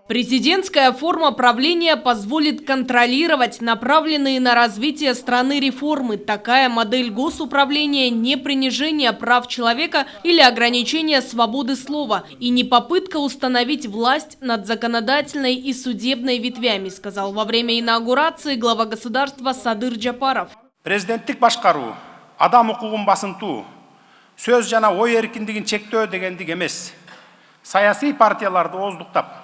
Президентская форма правления позволит контролировать направленные на развитие страны реформы. Такая модель госуправления не принижение прав человека или ограничение свободы слова и не попытка установить власть над законодательной и судебной ветвями, сказал во время инаугурации глава государства Садыр Джапаров. Президенттик башкаруу, адам укугун басынтуу, сөз жана ой эркиндигин чектөө дегендик эмес. Саясий партияларды ооздуктап,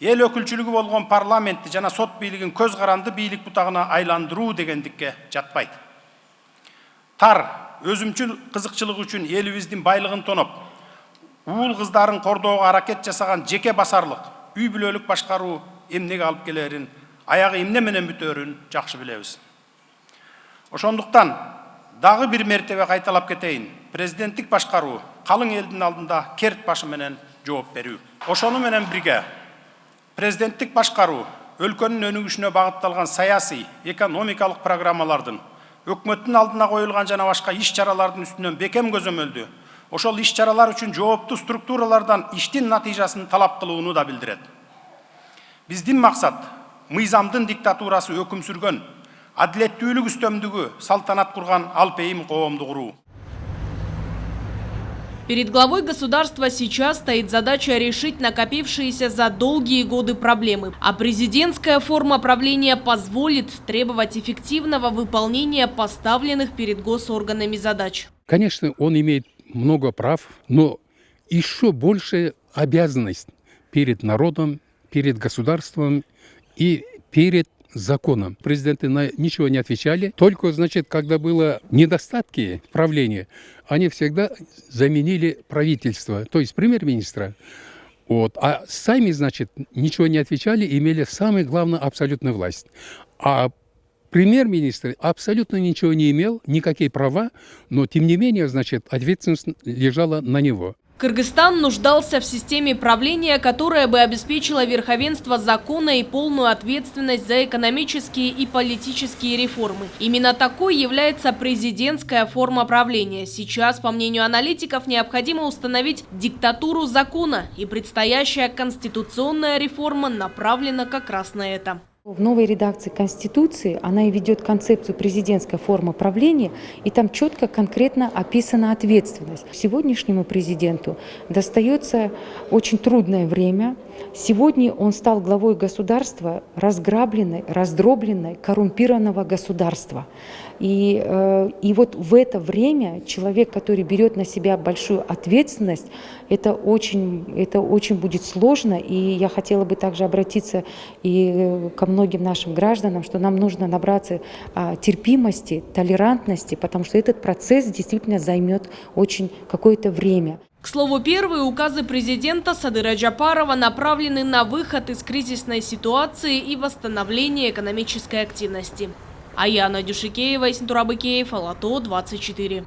эл өкүлчүлүгү болгон парламентти жана сот бийлигин көз каранды бийлик бутагына айландыруу дегендикке жатпайт. Тар, өзүмчүл кызыкчылык үчүн элибиздин байлыгын тоноп, уул кыздарын кордоого аракет жасаган жеке басарлык, үй бүлөлүк башкаруу эмнеге алып келерин, аягы эмне менен бүтөөрүн жакшы билебиз. Ошондуктан дагы бир мертебе кайталап кетейин. Президенттик башкаруу калың элдин алдында керт башы менен жооп берүү. Ошону менен бирге президенттик башкаруу өлкөнүн өнүгүшүнө багытталган саясий, экономикалык программалардын, өкмөттүн алдына коюлган жана башка иш-чаралардын үстүнөн бекем көзөмөлдү. Ошол иш-чаралар үчүн жооптуу структуралардан иштин натыйжасын талап кылууну да билдирет. Биздин максат мыйзамдын диктатурасы өкүм сүргөн, адилеттүүлүк үстөмдүгү салтанат курган алпейим коомду куруу. Перед главой государства сейчас стоит задача решить накопившиеся за долгие годы проблемы. А президентская форма правления позволит требовать эффективного выполнения поставленных перед госорганами задач. Конечно, он имеет много прав, но еще больше обязанность перед народом, перед государством и перед законом. Президенты на ничего не отвечали. Только, значит, когда было недостатки правления, они всегда заменили правительство, то есть премьер-министра. А сами, значит, ничего не отвечали, имели самую главную абсолютную власть. А премьер-министр абсолютно ничего не имел, никакие права, но тем не менее, значит, ответственность лежала на него. Кыргызстан нуждался в системе правления, которая бы обеспечила верховенство закона и полную ответственность за экономические и политические реформы. Именно такой является президентская форма правления. Сейчас, по мнению аналитиков, необходимо установить диктатуру закона, и предстоящая конституционная реформа направлена как раз на это. В новой редакции Конституции она и ведет концепцию президентской формы правления, и там четко, конкретно описана ответственность. Сегодняшнему президенту достается очень трудное время. Сегодня он стал главой государства разграбленной, раздробленной, коррумпированного государства. И вот в это время человек, который берет на себя большую ответственность, это очень будет сложно. И я хотела бы также обратиться и ко многим нашим гражданам, что нам нужно набраться терпимости, толерантности, потому что этот процесс действительно займет очень какое-то время. К слову, первые указы президента Садыра Джапарова направлены на выход из кризисной ситуации и восстановление экономической активности. Аяна Дюшикеева и Сентурабыкеев, Ала-То, 24.